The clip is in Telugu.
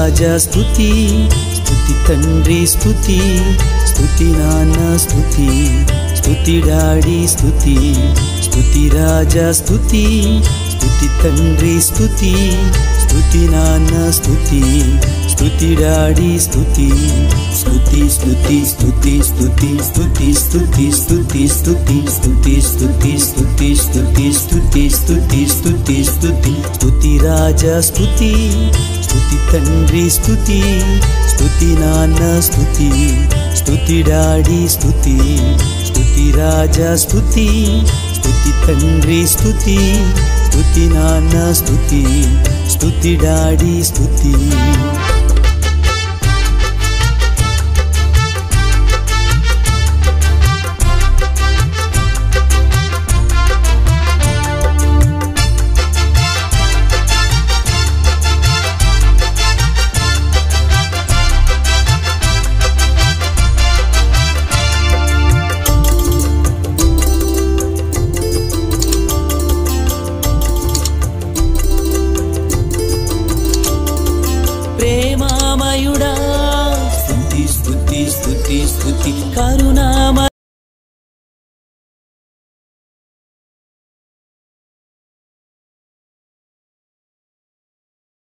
రాజా స్తుతి, స్తుతి తండ్రి స్తుతి, స్తుతి నాన్న స్తుతి, స్తుతి డాడీ స్తుతి, స్తుతి రాజా స్తుతి, స్తుతి తండ్రి స్తుతి, స్తుతి నాన్న స్తుతి, స్తుతి డాడీ స్తుతి, స్తుతి స్తుతి స్తుతి స్తుతి స్తుతి స్తుతి స్తుతి స్తుతి స్తుతి స్తుతి స్తుతి స్తుతి స్తుతి స్తుతి స్తుతి స్తుతి స్తుతి రాజా స్తుతి, స్తుతి తండ్రి స్తుతి, స్తుతి నాన్న స్తుతి, స్తుతి డాడీ స్తుతి, స్తుతి రాజా స్తుతి, స్తుతి తండ్రి స్తుతి, స్తుతి నాన్న స్తుతి, స్తుతి డాడీ స్తుతి.